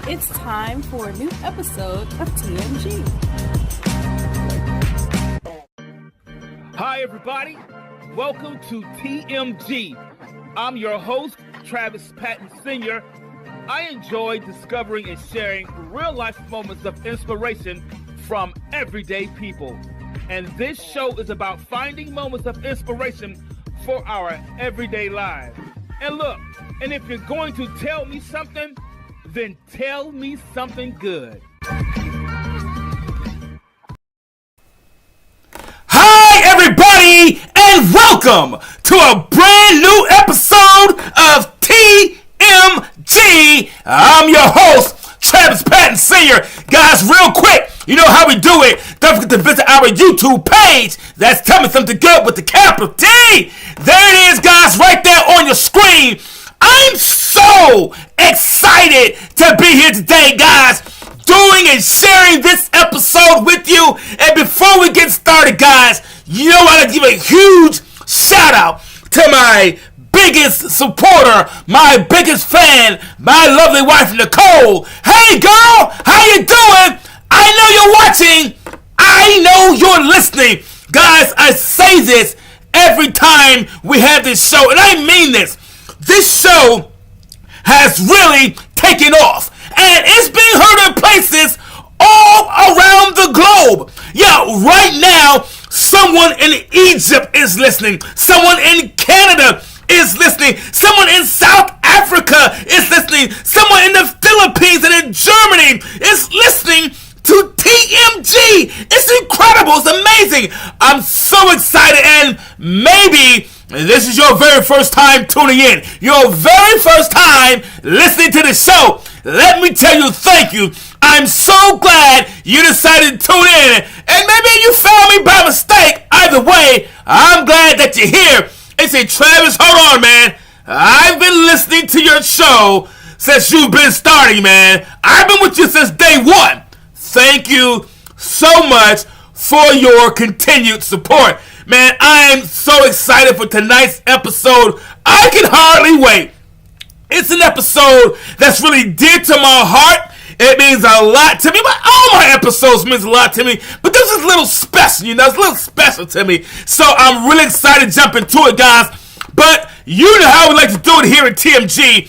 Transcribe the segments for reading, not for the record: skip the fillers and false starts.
It's time for a new episode of TMG. Hi, everybody. Welcome to TMG. I'm your host, Travis Patton Sr. I enjoy discovering and sharing real-life moments of inspiration from everyday people. And this show is about finding moments of inspiration for our everyday lives. And look, and if you're going to tell me something, then tell me something good. Hi, everybody, and welcome to a brand new episode of TMG. I'm your host, Travis Patton Sr. Guys, real quick, you know how we do it. Don't forget to visit our YouTube page. That's Tell Me Something Good with the capital T. There it is, guys, right there on your screen. I'm so excited to be here today, guys, doing and sharing this episode with you. And before we get started, guys, you know I gotta give a huge shout out to my biggest supporter, my biggest fan, my lovely wife, Nicole. Hey, girl, how you doing? I know you're watching. I know you're listening. Guys, I say this every time we have this show, and I mean this. This show has really taken off, and it's being heard in places all around the globe. Yeah, right now, someone in Egypt is listening. Someone in Canada is listening. Someone in South Africa is listening. Someone in the Philippines and in Germany is listening to TMG. It's incredible. It's amazing. I'm so excited, and maybe this is your very first time tuning in. Your very first time listening to the show. Let me tell you, thank you. I'm so glad you decided to tune in. And maybe you found me by mistake. Either way, I'm glad that you're here. And say, Travis, hold on, man. I've been listening to your show since you've been starting, man. I've been with you since day one. Thank you so much for your continued support. Man, I am so excited for tonight's episode. I can hardly wait. It's an episode that's really dear to my heart. It means a lot to me. But all my episodes means a lot to me. But this is a little special, you know. It's a little special to me. So I'm really excited to jump into it, guys. But you know how we like to do it here at TMG.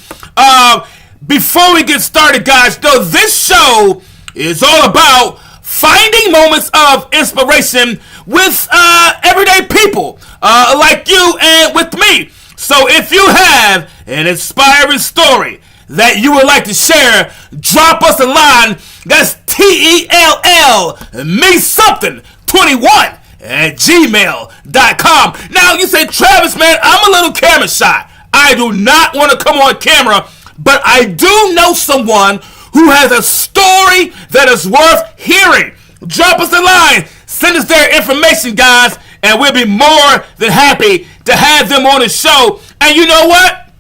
Before we get started, guys, though, this show is all about finding moments of inspiration with everyday people like you and with me. So if you have an inspiring story that you would like to share, drop us a line. That's TELL me something 21 at gmail.com. Now you say, Travis, man, I'm a little camera shy. I do not want to come on camera, but I do know someone who has a story that is worth hearing. Drop us a line. Send us their information, guys, and we'll be more than happy to have them on the show. And you know what?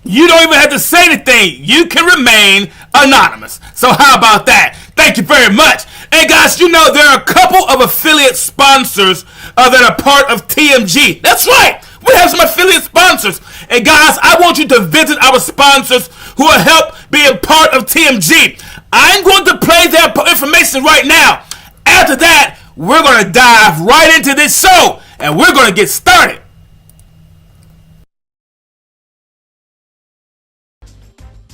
You don't even have to say anything. You can remain anonymous. So how about that? Thank you very much. And guys, you know there are a couple of affiliate sponsors that are part of TMG. That's right. We have some affiliate sponsors. And guys, I want you to visit our sponsors who will help being part of TMG. I'm going to play their information right now. After that, we're going to dive right into this show, and we're going to get started.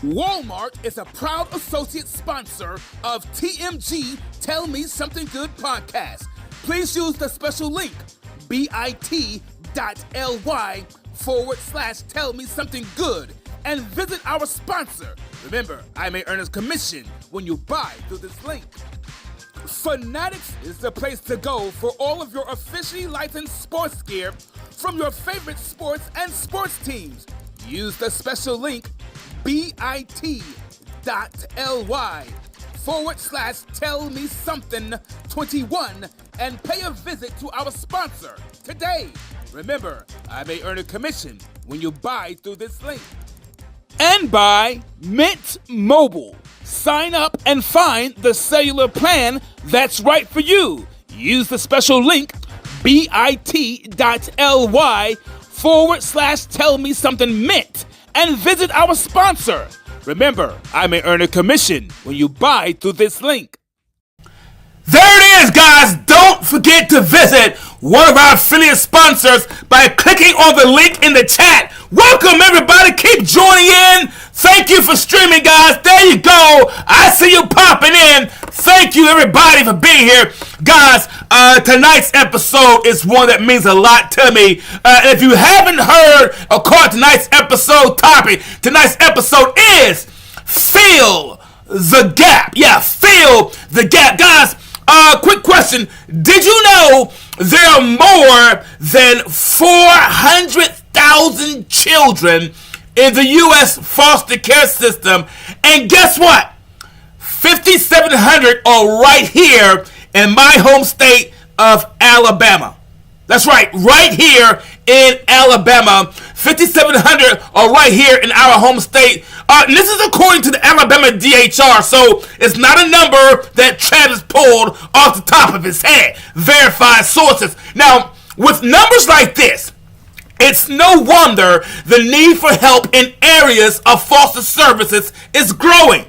Walmart is a proud associate sponsor of TMG Tell Me Something Good podcast. Please use the special link bit.ly/Tell Me Something Good and visit our sponsor. Remember, I may earn a commission when you buy through this link. Fanatics is the place to go for all of your officially licensed sports gear from your favorite sports and sports teams. Use the special link bit.ly/Tell Me Something 21 and pay a visit to our sponsor today. Remember, I may earn a commission when you buy through this link. And by Mint Mobile. Sign up and find the cellular plan that's right for you. Use the special link bit.ly/Tell Me Something Mint and visit our sponsor. Remember, I may earn a commission when you buy through this link. There it is, guys. Don't forget to visit one of our affiliate sponsors by clicking on the link in the chat. Welcome, everybody. Keep joining in. Thank you for streaming, guys. There you go. I see you popping in. Thank you, everybody, for being here. Guys, tonight's episode is one that means a lot to me. If you haven't heard or caught tonight's episode topic, tonight's episode is Fill the Gap. Yeah, fill the gap. Guys, quick question. Did you know there are more than 400,000 children in the U.S. foster care system? And guess what? 5,700 are right here in my home state of Alabama. That's right here in Alabama. 5,700 are right here in our home state. And this is according to the Alabama DHR, so it's not a number that Travis pulled off the top of his head. Verified sources. Now, with numbers like this, it's no wonder the need for help in areas of foster services is growing.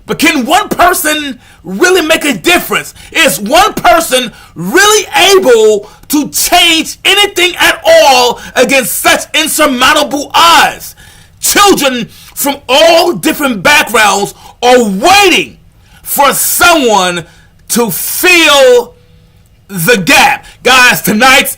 But can one person really make a difference? Is one person really able to change anything at all against such insurmountable odds? Children from all different backgrounds are waiting for someone to fill the gap. Guys, tonight's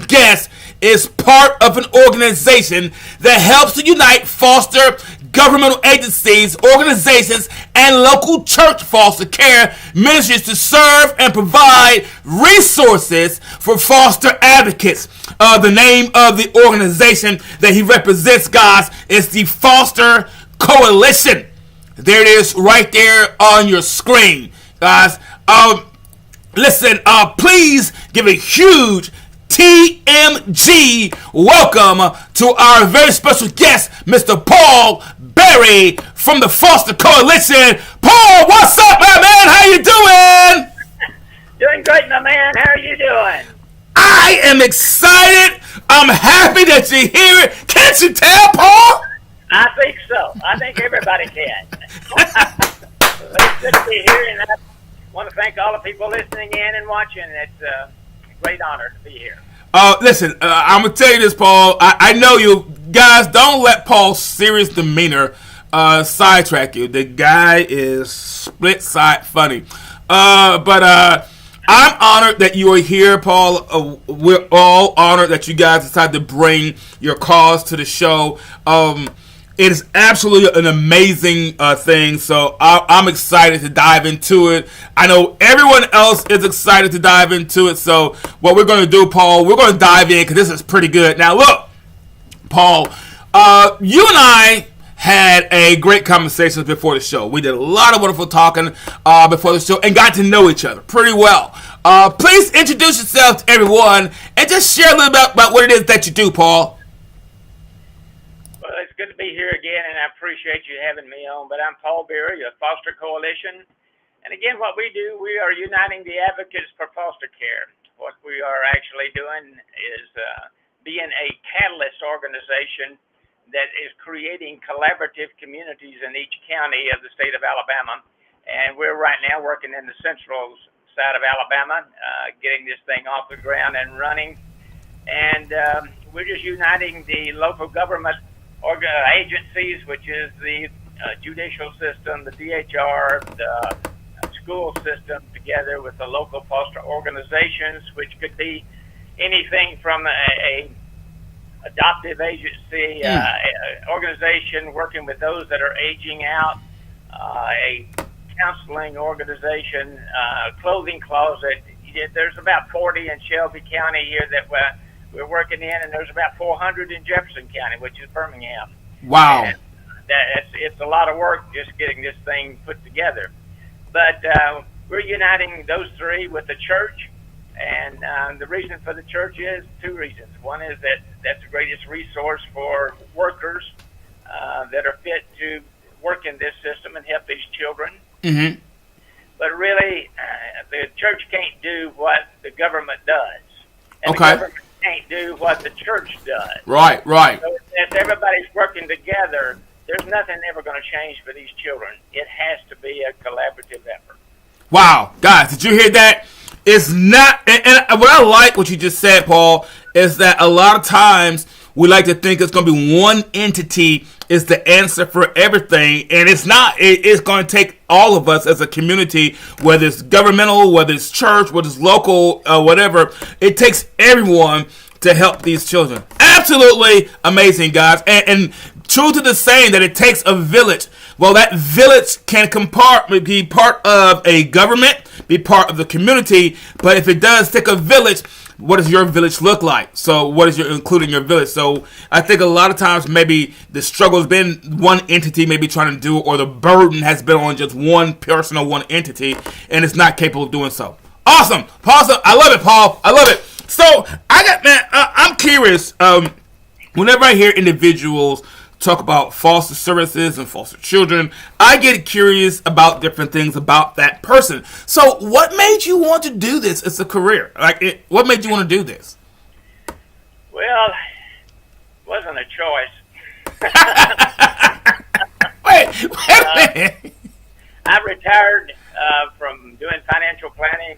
guest is part of an organization that helps to unite foster governmental agencies, organizations, and local church foster care ministries to serve and provide resources for foster advocates. The name of the organization that he represents, guys, is the Foster Coalition. There it is right there on your screen, guys. Listen, please give a huge TMG welcome to our very special guest, Mr. Paul Berry from the Foster Coalition. Paul, what's up, my man? How you doing? Doing great, my man. How are you doing? I am excited. I'm happy that you're here. Can't you tell, Paul? I think so. I think everybody can. It's good to be here, and I want to thank all the people listening in and watching. It's a great honor to be here. Listen, I'm going to tell you this, Paul. I know you guys, don't let Paul's serious demeanor sidetrack you. The guy is split side funny. But I'm honored that you are here, Paul. We're all honored that you guys decided to bring your cause to the show. It is absolutely an amazing thing, so I'm excited to dive into it. I know everyone else is excited to dive into it, so what we're going to do, Paul, we're going to dive in because this is pretty good. Now, look, Paul, you and I had a great conversation before the show. We did a lot of wonderful talking before the show and got to know each other pretty well. Please introduce yourself to everyone and just share a little bit about what it is that you do, Paul. Well, it's good to be here again, and I appreciate you having me on. But I'm Paul Berry of Foster Coalition. And again, what we do, we are uniting the advocates for foster care. What we are actually doing is being a catalyst organization that is creating collaborative communities in each county of the state of Alabama. And we're right now working in the central side of Alabama, getting this thing off the ground and running. And we're just uniting the local government agencies, which is the judicial system, the DHR, the school system, together with the local foster organizations, which could be anything from a adoptive agency, organization working with those that are aging out, a counseling organization, clothing closet. There's about 40 in Shelby County here that we're working in, and there's about 400 in Jefferson County, which is Birmingham. Wow. And it's a lot of work just getting this thing put together. But we're uniting those three with the church, and the reason for the church is two reasons. One is that that's the greatest resource for workers that are fit to work in this system and help these children. Mm-hmm. But really, the church can't do what the government does. And okay. The government can't do what the church does. Right. So if everybody's working together there's nothing ever going to change for these children. It has to be a collaborative effort. Wow, guys, did you hear that? It's not, and what I like what you just said, Paul, is that a lot of times we like to think it's going to be one entity is the answer for everything, and it's not. It's going to take all of us as a community, whether it's governmental, whether it's church, whether it's local, whatever. It takes everyone to help these children. Absolutely amazing, guys. And true to the saying that it takes a village. Well, that village can be part of a government, be part of the community, but if it does take a village, what does your village look like? So what is including your village? So I think a lot of times maybe the struggle has been one entity maybe trying to do, or the burden has been on just one person or one entity, and it's not capable of doing so. Awesome. Paul, I love it, Paul. I love it. So I'm curious. Whenever I hear individuals talk about foster services and foster children, I get curious about different things about that person. So what made you want to do this as a career? What made you want to do this? Well, it wasn't a choice. wait a minute. I retired from doing financial planning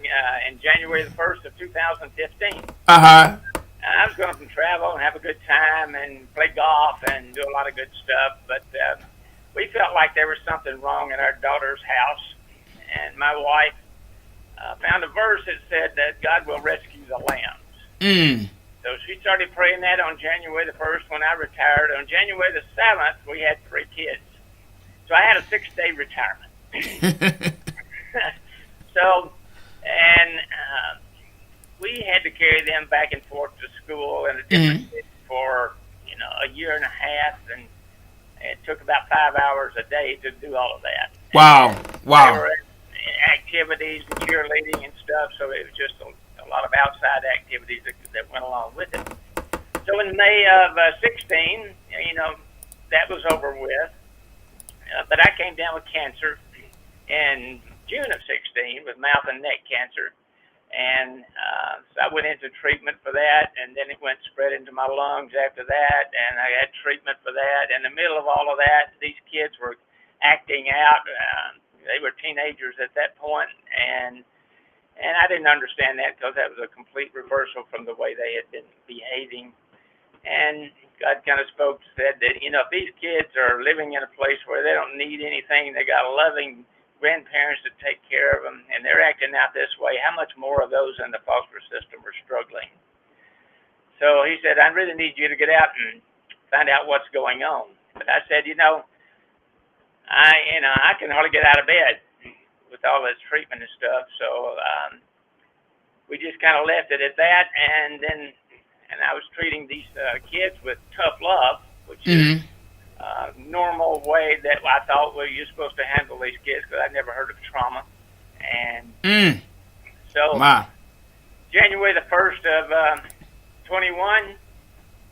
in January the 1st of 2015. Uh-huh. I was going to travel and have a good time and play golf and do a lot of good stuff, but we felt like there was something wrong in our daughter's house, and my wife found a verse that said that God will rescue the lambs. Mm. So she started praying that on January the 1st when I retired. On January the 7th, we had 3 kids. So I had a 6-day retirement. So, and we had to carry them back and forth to school in a different city for, a year and a half, and it took about 5 hours a day to do all of that. Wow. Wow. There were activities and cheerleading and stuff, so it was just a lot of outside activities that went along with it. So in May of 16, that was over with. But I came down with cancer in June of 16 with mouth and neck cancer. And so I went into treatment for that, and then it went spread into my lungs after that, and I had treatment for that. In the middle of all of that, these kids were acting out. They were teenagers at that point, and I didn't understand that because that was a complete reversal from the way they had been behaving. And God kind of said that, if these kids are living in a place where they don't need anything, they got loving grandparents to take care of them, and they're acting out this way, how much more of those in the foster system are struggling? So he said, I really need you to get out and find out what's going on. But I said, I can hardly get out of bed with all this treatment and stuff. So we just kind of left it at that, and I was treating these kids with tough love, which is normal way that I thought, you're supposed to handle these kids, because I'd never heard of trauma. And so January the 1st of 21,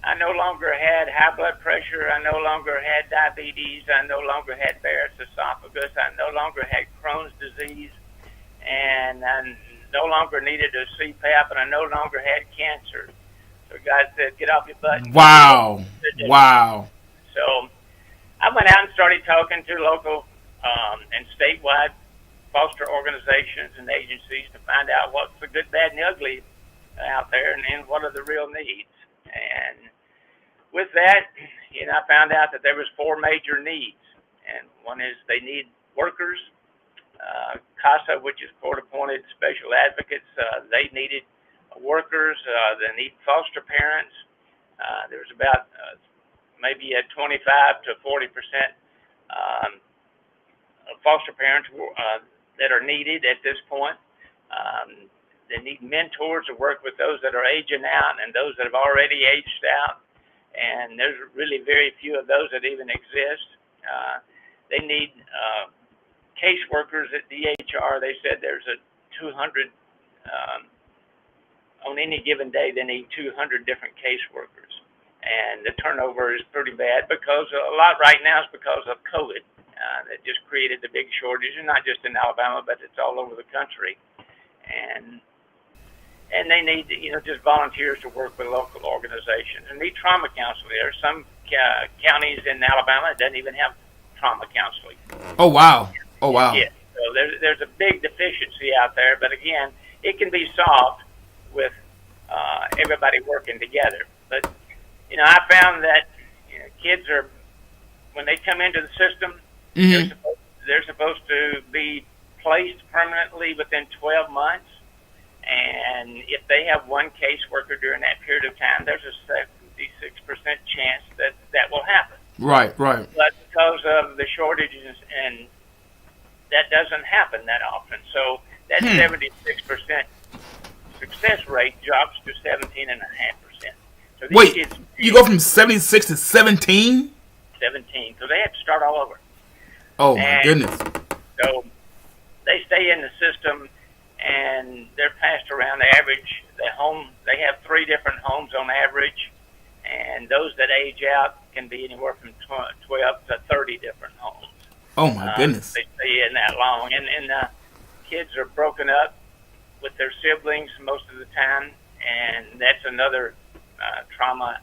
I no longer had high blood pressure. I no longer had diabetes. I no longer had Barrett's esophagus. I no longer had Crohn's disease. And I no longer needed a CPAP, and I no longer had cancer. So God said, get off your butt. Wow. Wow. So I went out and started talking to local and statewide foster organizations and agencies to find out what's the good, bad, and ugly out there, and what are the real needs. And with that, I found out that there was 4 major needs. And one is they need workers. CASA, which is court-appointed special advocates, they needed workers. They need foster parents. There's about maybe a 25 to 40% of foster parents that are needed at this point. They need mentors to work with those that are aging out and those that have already aged out. And there's really very few of those that even exist. They need caseworkers at DHR. They said there's a 200, on any given day, they need 200 different caseworkers. And the turnover is pretty bad because a lot right now is because of COVID. That just created the big shortage, and not just in Alabama, but it's all over the country. And they need, just volunteers to work with local organizations. And need trauma counseling. There are some counties in Alabama doesn't even have trauma counseling. Oh, wow. Oh, wow. Yeah. So there's a big deficiency out there, but again, it can be solved with everybody working together. But I found that kids are, when they come into the system, Mm-hmm. they're supposed to be placed permanently within 12 months. And if they have one caseworker during that period of time, there's a 76% chance that will happen. Right. But because of the shortages, and that doesn't happen that often. So that 76% success rate drops to 17.5%. So these Wait, kids, you go from 76 to 17? 17. So they have to start all over. Oh, my goodness. So they stay in the system, and they're passed around. The average, they have 3 different homes on average, and those that age out can be anywhere from 12 to 30 different homes. Oh, my goodness. They stay in that long, and kids are broken up with their siblings most of the time, and that's another trauma.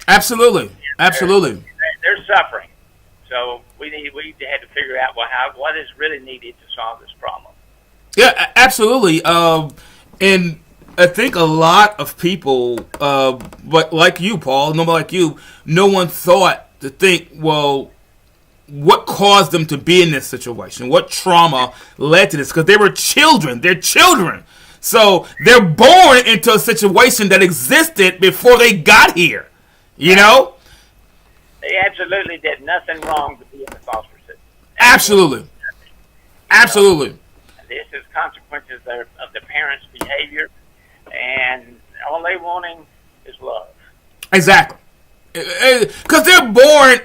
Absolutely. They're suffering. So we had to figure out what is really needed to solve this problem. Yeah, absolutely. And I think a lot of people, but like you, Paul, nobody like you, no one thought to think, well, what caused them to be in this situation? What trauma led to this? Because they were children. They're children. So they're born into a situation that existed before they got here. You know? They absolutely did nothing wrong to be in the foster system. Absolutely. This is consequences of the parents' behavior, and all they wanting is love. Exactly. Because they're born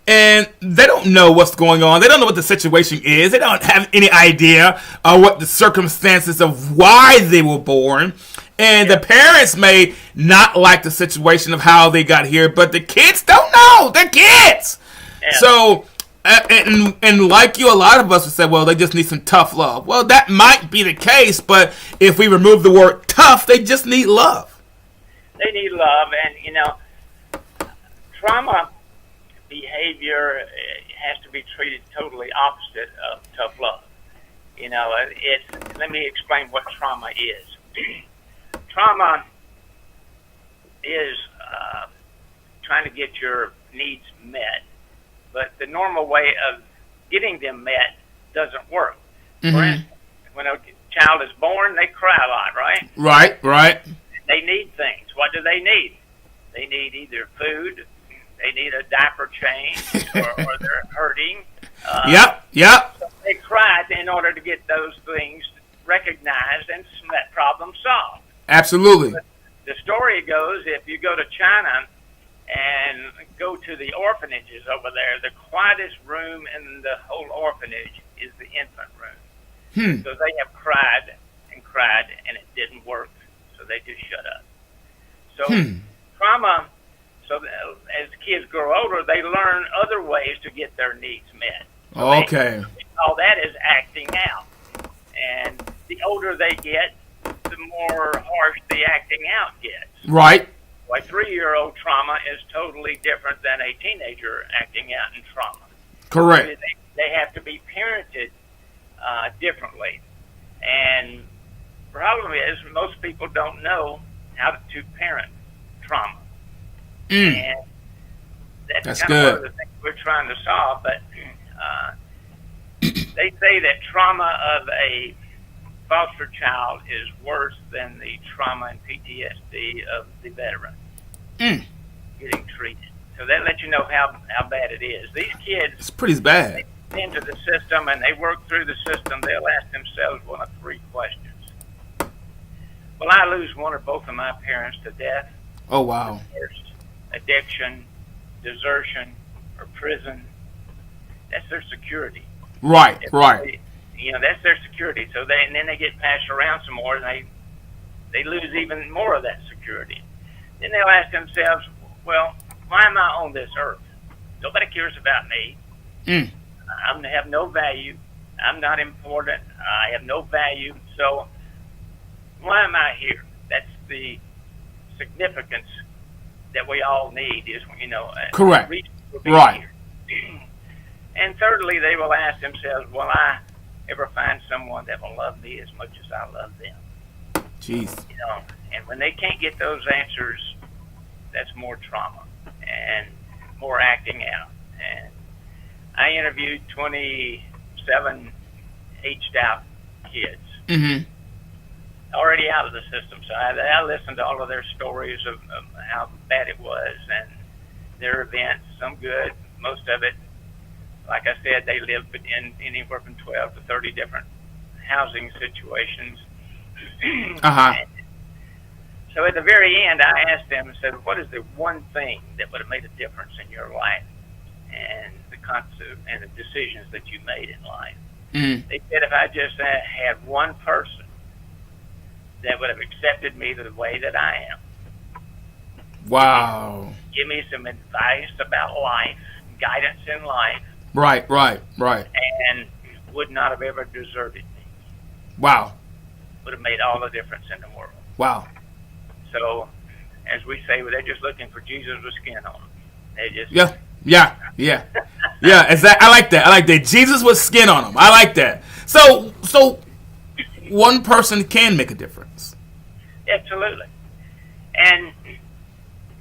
and they don't know what's going on. They don't know what the situation is. They don't have any idea of what the circumstances of why they were born. And the parents may not like the situation of how they got here, but the kids don't know. They're kids. Yeah. So, and like you, a lot of us would say, well, they just need some tough love. Well, that might be the case, but if we remove the word tough, they just need love. They need love, and, trauma behavior has to be treated totally opposite of tough love. Let me explain what trauma is. Trauma is trying to get your needs met, but the normal way of getting them met doesn't work. Mm-hmm. For instance, when a child is born, they cry a lot, right? Right. They need things. What do they need? They need either food, they need a diaper change, or they're hurting. Yep. So they cried in order to get those things recognized and that problem solved. Absolutely. But the story goes, if you go to China and go to the orphanages over there, the quietest room in the whole orphanage is the infant room. So they have cried, and it didn't work, so they just shut up. So trauma, so as kids grow older, they learn other ways to get their needs met. So okay. All that is acting out. And the older they get, the more harsh the acting out gets. Right. A 3-year-old trauma is totally different than a teenager acting out in trauma. Correct. They have to be parented differently. And the problem is most people don't know how to parent trauma. And that's kind of one of the things we're trying to solve. But they say that trauma of a foster child is worse than the trauma and PTSD of the veteran getting treated. So that lets you know how bad it is. These kids, it's pretty bad. They into the system and they work through the system. They'll ask themselves one of 3 questions. Will I lose one or both of my parents to death? Oh, wow. First, addiction, desertion, or prison. That's their security. Right. That's their security. So then they get passed around some more, and they lose even more of that security. Then they'll ask themselves, well, why am I on this earth? Nobody cares about me. I have no value. I'm not important. I have no value. So why am I here? That's the significance that we all need is, Correct. reason for being Right. here. And thirdly, they will ask themselves, will I ever find someone that will love me as much as I love them? Jeez. And when they can't get those answers, that's more trauma and more acting out. And I interviewed 27 aged out kids. Mm-hmm. Already out of the system. So I listened to all of their stories of how bad it was and their events, some good, most of it. Like I said, they lived in anywhere from 12 to 30 different housing situations. Uh-huh. So at the very end, I asked them and said, what is the one thing that would have made a difference in your life and the concept and the decisions that you made in life? Mm. They said, if I just had one person that would have accepted me the way that I am. Wow. Give me some advice about life, guidance in life. Right. And would not have ever deserted me. Wow. Would have made all the difference in the world. Wow. So, as we say, they're just looking for Jesus with skin on them. They just... Yeah. Exactly. I like that. Jesus with skin on him. I like that. So one person can make a difference. Absolutely. And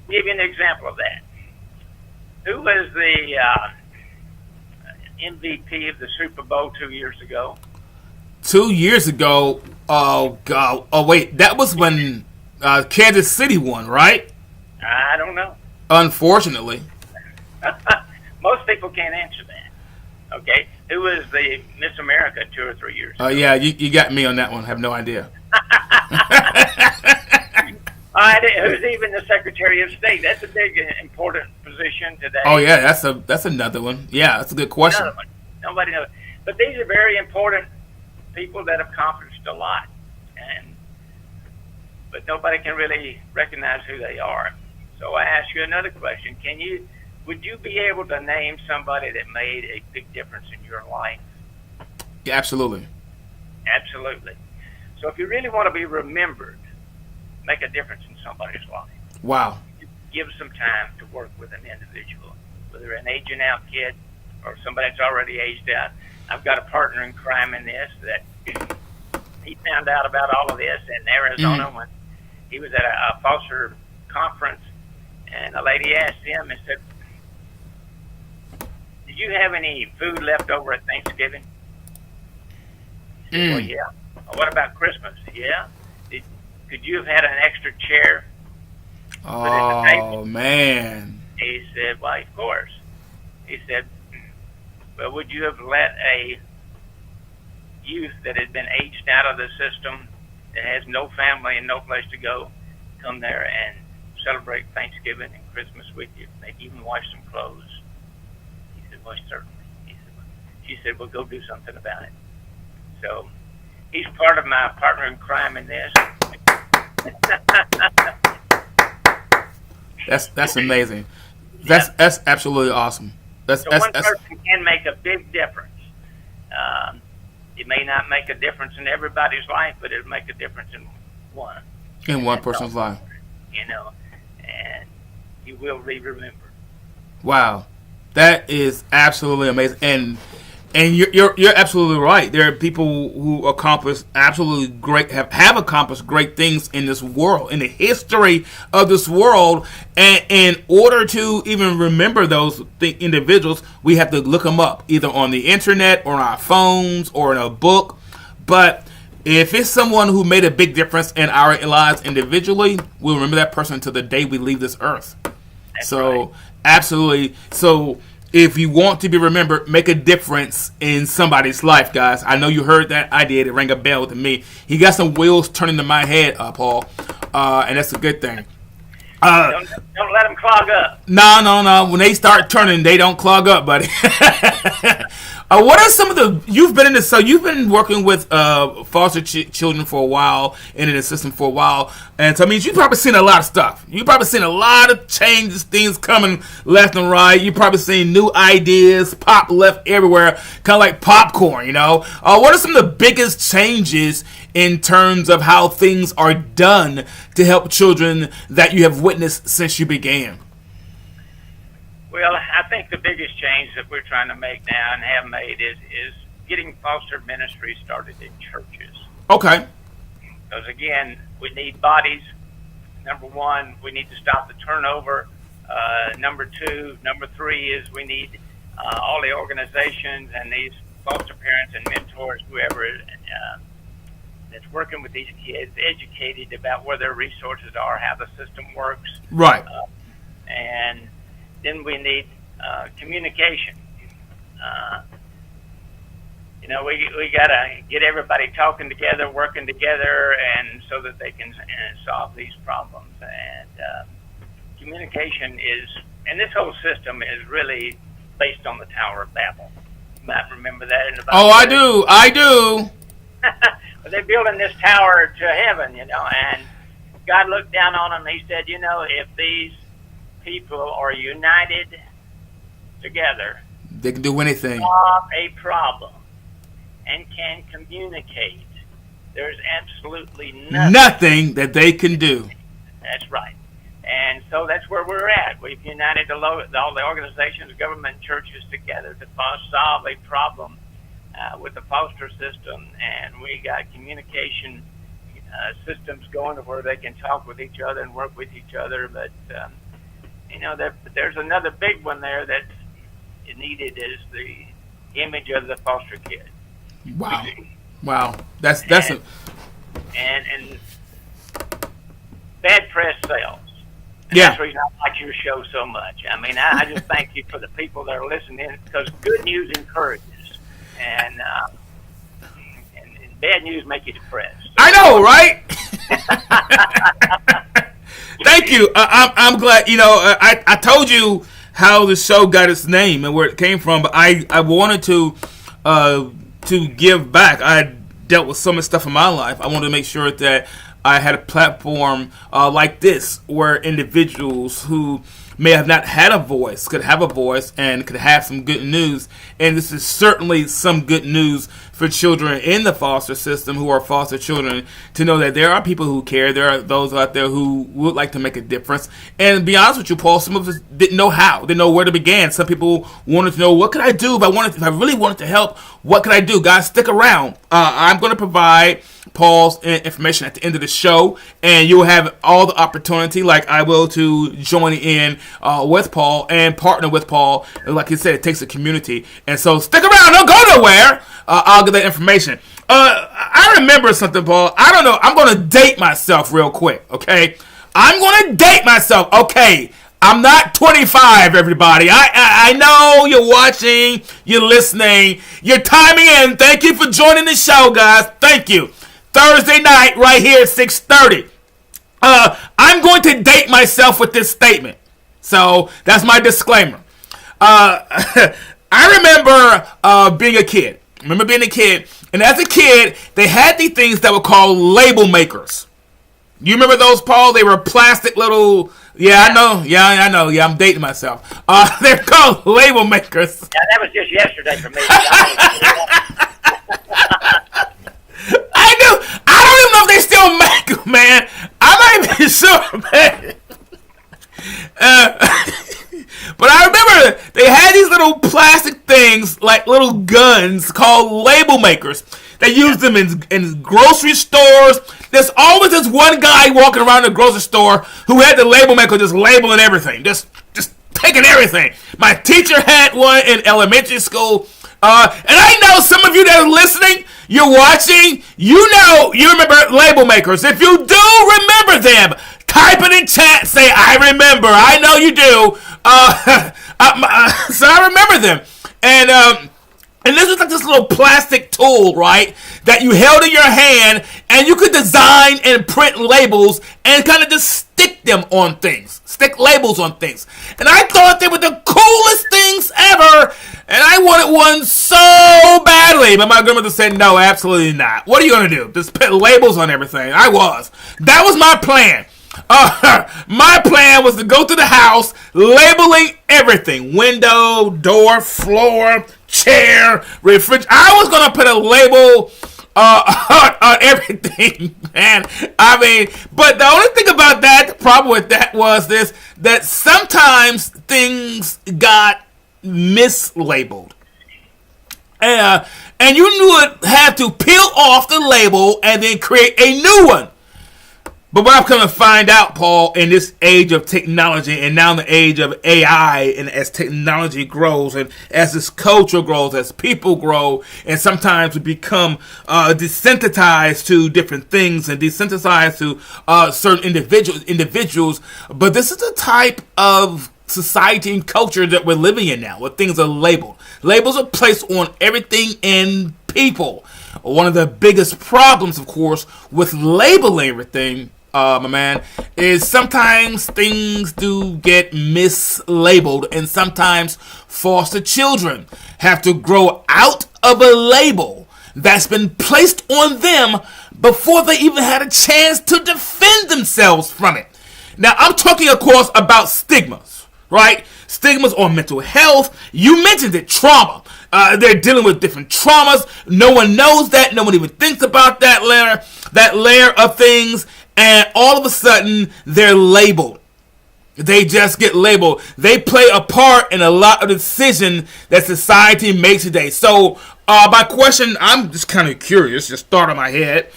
give you an example of that. Who was the MVP of the Super Bowl 2 years ago? 2 years ago, oh God, oh wait, that was when Kansas City won, right? I don't know. Unfortunately. Most people can't answer that. Okay, who was the Miss America 2 or 3 years ago? Yeah, you got me on that one. I have no idea. Who's even the Secretary of State? That's a big, important position today. Oh yeah, that's another one. Yeah, that's a good question. Another one. Nobody knows. But these are very important people that have accomplished a lot, but nobody can really recognize who they are. So I ask you another question: would you be able to name somebody that made a big difference in your life? Yeah, absolutely. Absolutely. So if you really want to be remembered, make a difference in somebody's life. Wow. Give some time to work with an individual, whether an aging out kid or somebody that's already aged out. I've got a partner in crime in this that he found out about all of this in Arizona when he was at a foster conference, and a lady asked him and said, did you have any food left over at Thanksgiving? He said, well, yeah. Well, what about Christmas? Yeah. Could you have had an extra chair? Oh, man. He said, well, of course. He said, well, would you have let a youth that had been aged out of the system, that has no family and no place to go, come there and celebrate Thanksgiving and Christmas with you? Maybe even wash some clothes. He said, well, certainly. She said, well, go do something about it. So he's part of my partner in crime in this. That's amazing. That's absolutely awesome. So one person can make a big difference. It may not make a difference in everybody's life, but it'll make a difference in one. In one person's life. And you will be remembered. Wow, that is absolutely amazing. And you're absolutely right. There are people who accomplish absolutely great, have accomplished great things in this world, in the history of this world. And in order to even remember those individuals, we have to look them up either on the internet or on our phones or in a book. But if it's someone who made a big difference in our lives individually, we'll remember that person until the day we leave this earth. That's right. Absolutely. So if you want to be remembered, make a difference in somebody's life, guys. I know you heard that. I did. It rang a bell with me. He got some wheels turning in my head, Paul, and that's a good thing. Don't let them clog up. No. When they start turning, they don't clog up, buddy. What are some of you've been in this, so you've been working with foster children for a while and in the system for a while, and so I mean you've probably seen a lot of stuff. You've probably seen a lot of changes, things coming left and right. You've probably seen new ideas pop left everywhere, kind of like popcorn, you know. What are some of the biggest changes in terms of how things are done to help children that you have witnessed since you began? Well, I think the biggest change that we're trying to make now and have made is getting foster ministry started in churches. Okay. Because, again, we need bodies. Number one, we need to stop the turnover. Number three is we need all the organizations and these foster parents and mentors, whoever that's working with these kids, educated about where their resources are, how the system works. Right. And then we need communication. We gotta get everybody talking together, working together, and so that they can solve these problems. And communication and this whole system is really based on the Tower of Babel. You might remember that in the Bible. Oh, I do. They're building this tower to heaven, and God looked down on them and He said, if these people are united together, they can do anything. Solve a problem and can communicate. There's absolutely nothing that they can do. That's right. And so that's where we're at. We've united all the organizations, government, churches together to solve a problem with the foster system, and we got communication systems going to where they can talk with each other and work with each other. But there's another big one there that's needed is the image of the foster kid. Wow. That's and bad press sells. And yeah. That's the reason I like your show so much. I mean, I just thank you for the people that are listening, because good news encourages, and bad news make you depressed. I know, right? Thank you. I'm glad. I told you how the show got its name and where it came from, but I wanted to give back. I dealt with so much stuff in my life. I wanted to make sure that I had a platform like this where individuals who may have not had a voice could have a voice and could have some good news. And this is certainly some good news for children in the foster system who are foster children, to know that there are people who care. There are those out there who would like to make a difference. And to be honest with you, Paul, some of us didn't know how, didn't know where to begin. Some people wanted to know, what could I do if I really wanted to help? What could I do? Guys, stick around. I'm going to provide Paul's information at the end of the show, and you'll have all the opportunity, like I will, to join in with Paul and partner with Paul. And like he said, it takes a community, and so stick around. Don't go nowhere. I'll get that information. I remember something, Paul. I don't know. I'm going to date myself real quick, okay? I'm going to date myself, okay? I'm not 25, everybody. I know you're watching, you're listening, you're timing in. Thank you for joining the show, guys. Thank you. Thursday night, right here at 6:30. I'm going to date myself with this statement. So that's my disclaimer. I remember being a kid. And as a kid, they had these things that were called label makers. You remember those, Paul? They were plastic little... Yeah, I know. Yeah, I'm dating myself. They're called label makers. Yeah, that was just yesterday for me. I do. I don't even know if they still make them, man. I'm not even sure, man. But I remember they had these little plastic things, like little guns, called label makers. They used them in grocery stores. There's always this one guy walking around the grocery store who had the label maker, just labeling everything, just taking everything. My teacher had one in elementary school. And I know some of you that are listening, you're watching, you remember label makers. If you do remember them, type it in chat, say, I remember. I know you do. So I remember them. And this was like this little plastic tool, right, that you held in your hand, and you could design and print labels and kind of just stick them on things. Stick labels on things. And I thought they were the coolest things ever. And I wanted one so badly. But my grandmother said, no, absolutely not. What are you going to do? Just put labels on everything. That was my plan. My plan was to go through the house labeling everything. Window, door, floor, chair, refrigerator. I was going to put a label on everything, man. I mean, but the only thing about that, the problem with that was that sometimes things got mislabeled. And you would have to peel off the label and then create a new one. But what I'm going to find out, Paul, in this age of technology and now in the age of AI, and as technology grows and as this culture grows, as people grow, and sometimes we become desensitized to different things and desensitized to certain individuals. But this is the type of society and culture that we're living in now, where things are labeled. Labels are placed on everything and people. One of the biggest problems, of course, with labeling everything, my man, is sometimes things do get mislabeled, and sometimes foster children have to grow out of a label that's been placed on them before they even had a chance to defend themselves from it. Now, I'm talking, of course, about stigmas, right? Stigmas on mental health. You mentioned it, trauma. They're dealing with different traumas. No one knows that. No one even thinks about that layer of things. And all of a sudden, they're labeled. They just get labeled. They play a part in a lot of the decisions that society makes today. So, my question, I'm just kind of curious, just thought in my head.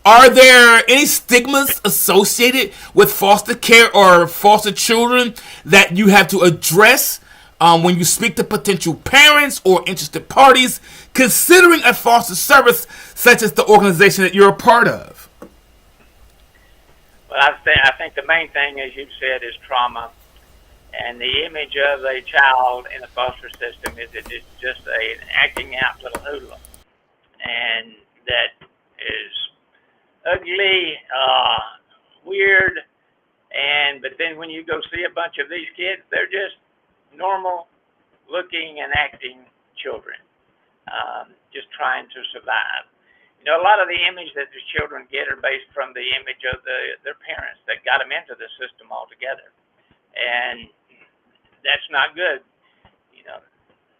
Are there any stigmas associated with foster care or foster children that you have to address when you speak to potential parents or interested parties considering a foster service such as the organization that you're a part of? Well, I think the main thing, as you've said, is trauma. And the image of a child in the foster system is that it's just an acting out little hoodlum. And that is ugly, weird, but then when you go see a bunch of these kids, they're just normal looking and acting children, just trying to survive. You know, a lot of the image that the children get are based from the image of their parents that got them into the system altogether. And that's not good. You know,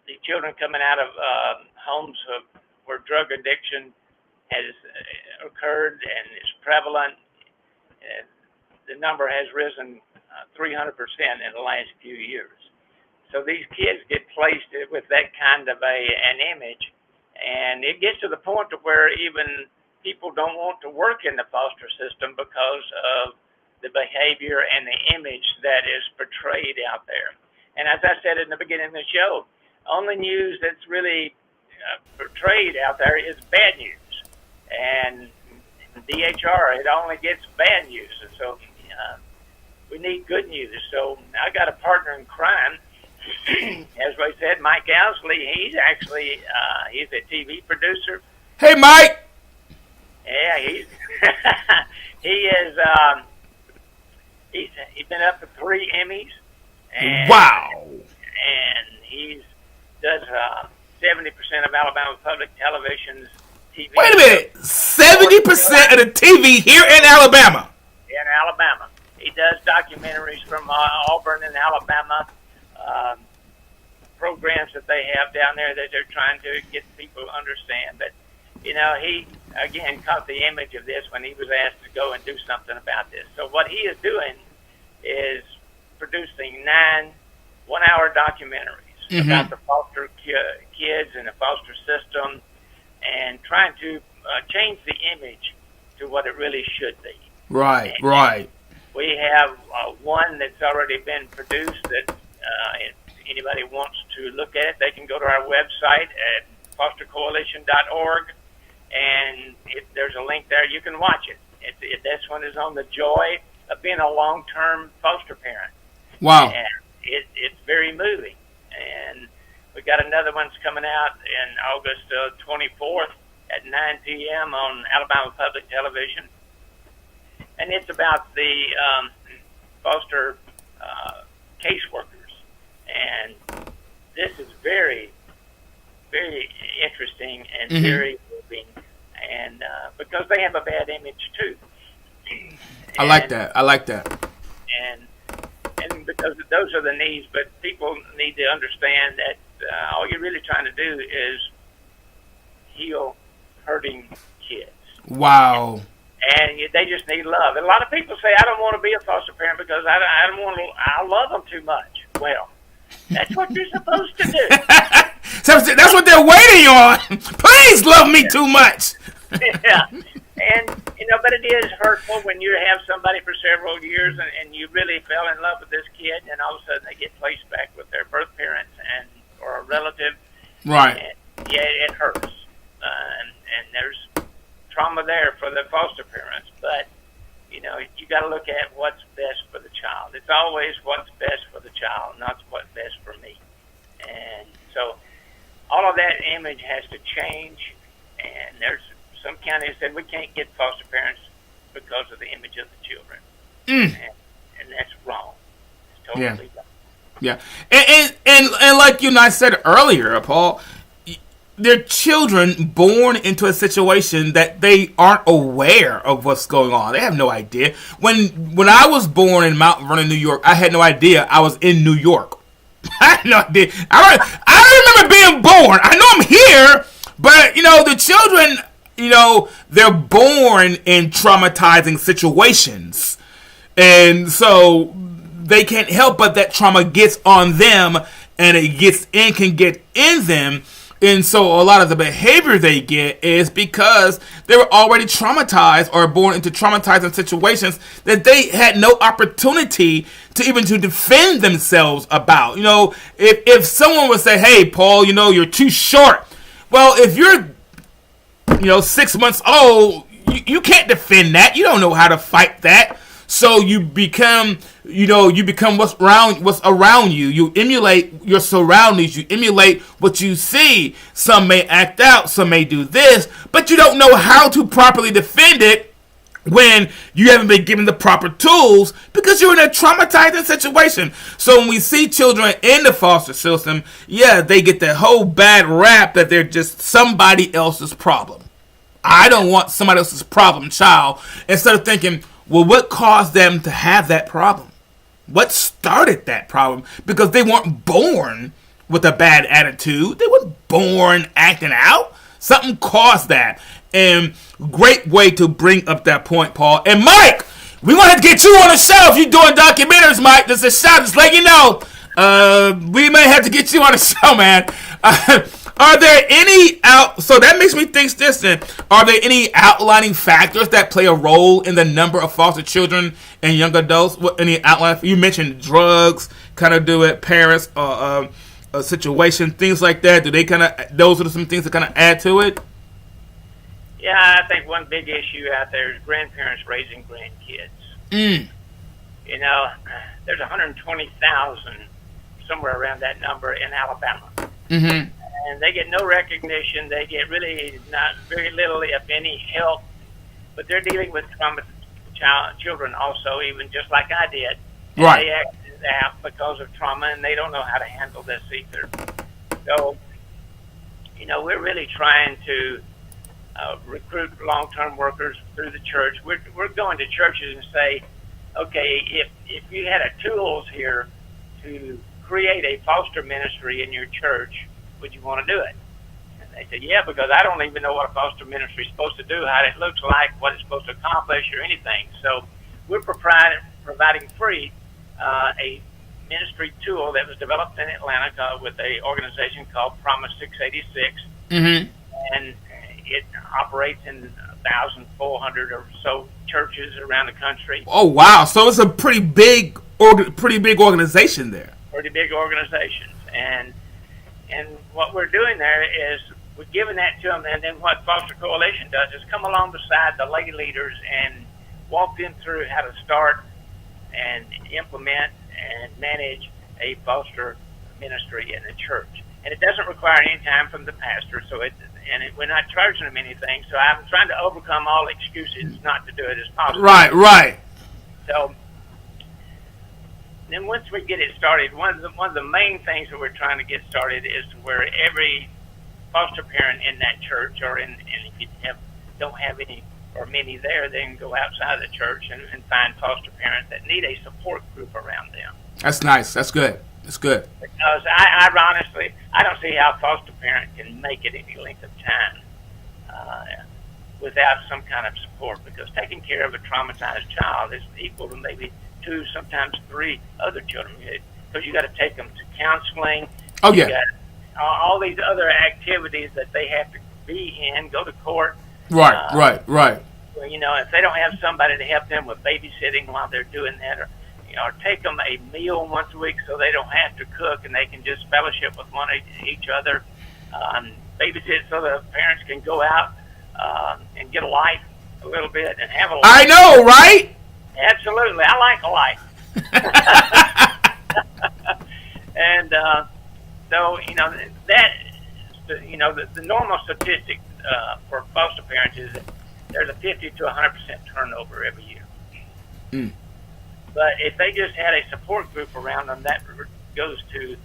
the children coming out of homes where drug addiction has occurred and is prevalent, the number has risen 300% in the last few years. So these kids get placed with that kind of an image, and it gets to the point to where even people don't want to work in the foster system because of the behavior and the image that is portrayed out there. And as I said in the beginning of the show, only news that's really portrayed out there is bad news. And DHR, it only gets bad news. And so we need good news. So I got a partner in crime. As I said, Mike Owsley, he's actually, he's a TV producer. Hey, Mike! Yeah, he's he's been up for 3 Emmys. And, wow! And he does 70% of Alabama Public Television's TV. Wait a minute! 70% of the TV here in Alabama? In Alabama. He does documentaries from Auburn and Alabama, programs that they have down there that they're trying to get people to understand. But, you know, he, again, caught the image of this when he was asked to go and do something about this. So what he is doing is producing 9 one-hour documentaries about the foster kids and the foster system and trying to change the image to what it really should be. Right, and right. We have one that's already been produced that if anybody wants to look at it, they can go to our website at fostercoalition.org, and there's a link there. You can watch it. This one is on the joy of being a long-term foster parent. Wow. And it's very moving. And we got another one's coming out in August 24th at 9 p.m. on Alabama Public Television. And it's about the foster caseworkers, and this is very, very interesting and very moving, and because they have a bad image too. I like that. And because those are the needs, but people need to understand that all you're really trying to do is heal hurting kids. Wow. And they just need love. And a lot of people say, I don't want to be a foster parent because I don't want to. I love them too much. Well, that's what you're supposed to do. So that's what they're waiting on. Please love me too much. Yeah. And, but it is hurtful when you have somebody for several years and you really fell in love with this kid, and all of a sudden they get placed back with their birth parents or a relative. Right. And, yeah, it hurts. And there's trauma there for the foster parents. But, you got to look at what's best for the child. It's always what's best for the child, not what's best for me. And so all of that image has to change, and there's some counties said we can't get foster parents because of the image of the children. And that's wrong. It's totally wrong. Yeah. And like you and I said earlier, Paul, they're children born into a situation that they aren't aware of what's going on. They have no idea. When I was born in Mount Vernon, New York, I had no idea I was in New York. I had no idea. I don't remember being born. I know I'm here, but, the children, they're born in traumatizing situations. And so they can't help but that trauma gets on them, and can get in them. And so a lot of the behavior they get is because they were already traumatized or born into traumatizing situations that they had no opportunity to even to defend themselves about. If someone would say, hey, Paul, you're too short. Well, if you're, 6 months old, you can't defend that. You don't know how to fight that. So you become what's around you. You emulate your surroundings. You emulate what you see. Some may act out. Some may do this. But you don't know how to properly defend it when you haven't been given the proper tools because you're in a traumatizing situation. So when we see children in the foster system, they get that whole bad rap that they're just somebody else's problem. I don't want somebody else's problem child. Instead of thinking, well, what caused them to have that problem? What started that problem? Because they weren't born with a bad attitude. They weren't born acting out. Something caused that. And great way to bring up that point, Paul. And Mike, we want to get you on the show. If you're doing documentaries, Mike, just a shout, just let you know. We may have to get you on the show, man. Are there any so that makes me think this then. Are there any outlining factors that play a role in the number of foster children and young adults? What any outline? You mentioned drugs kind of do it, parents, a situation, things like that. Do they those are some things that kind of add to it? Yeah, I think one big issue out there is grandparents raising grandkids. There's 120,000, somewhere around that number in Alabama. Mm-hmm. And they get no recognition. They get really not very little, if any, help. But they're dealing with children also, even just like I did. And right. They act out because of trauma, and they don't know how to handle this either. So, we're really trying to recruit long-term workers through the church. We're going to churches and say, okay, if you had tools here to create a foster ministry in your church, would you want to do it? And they said, yeah, because I don't even know what a foster ministry is supposed to do, how it looks like, what it's supposed to accomplish, or anything. So we're providing free a ministry tool that was developed in Atlanta with an organization called Promise 686. Mm-hmm. And it operates in 1,400 or so churches around the country. Oh, wow. So it's a pretty big organization there. Pretty big organizations. And what we're doing there is we're giving that to them, and then what Foster Coalition does is come along beside the lay leaders and walk them through how to start and implement and manage a foster ministry in the church. And it doesn't require any time from the pastor, we're not charging them anything. So I'm trying to overcome all excuses not to do it as possible. Right. So then once we get it started, one of the main things that we're trying to get started is to where every foster parent in that church, and if you don't have any or many there, they can go outside of the church and find foster parents that need a support group around them. That's nice. That's good. That's good. Because I honestly, I don't see how a foster parent can make it any length of time without some kind of support, because taking care of a traumatized child is equal to maybe 2, sometimes 3 other children, because you got to take them to counseling. Oh, yeah. You got all these other activities that they have to be in, go to court. Right. You know, if they don't have somebody to help them with babysitting while they're doing that, or take them a meal once a week so they don't have to cook and they can just fellowship with each other, babysit so the parents can go out and get a life a little bit and have a life. I know, right? Absolutely. I like a life. And so, the normal statistic for foster parents is that there's a 50 to 100% turnover every year. Mm. But if they just had a support group around them, that goes to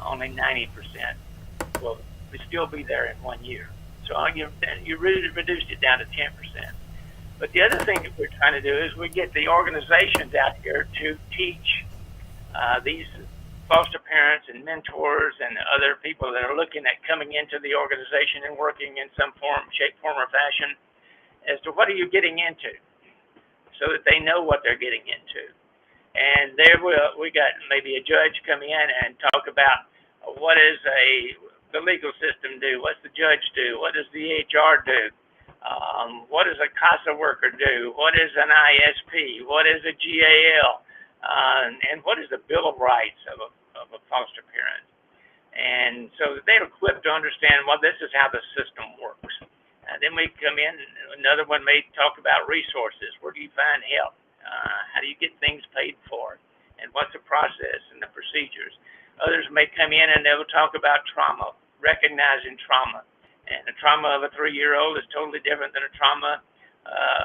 only 90%. Well, we'd still be there in 1 year. So you really reduced it down to 10%. But the other thing that we're trying to do is we get the organizations out here to teach these foster parents and mentors and other people that are looking at coming into the organization and working in some form, shape, form, or fashion as to what are you getting into, so that they know what they're getting into. And there we got maybe a judge come in and talk about what does the legal system do, what's the judge do, what does the HR do, what does a CASA worker do, what is an ISP, what is a GAL, and what is the Bill of Rights of a foster parent. And so they're equipped to understand, well, this is how the system works. And then we come in, another one may talk about resources. Where do you find help? How do you get things paid for? And what's the process and the procedures? Others may come in and they'll talk about trauma, recognizing trauma. And the trauma of a 3-year-old is totally different than a trauma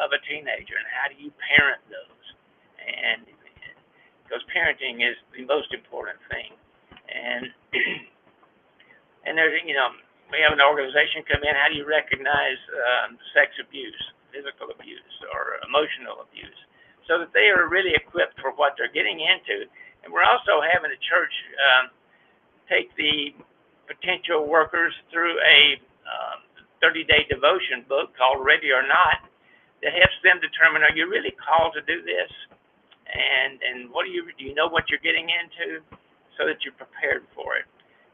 of a teenager. And how do you parent those? And because parenting is the most important thing. And there's, we have an organization come in, how do you recognize sex abuse, physical abuse, or emotional abuse, so that they are really equipped for what they're getting into. And we're also having the church take the potential workers through a 30-day devotion book called Ready or Not that helps them determine, are you really called to do this? And what do you know what you're getting into, so that you're prepared for it.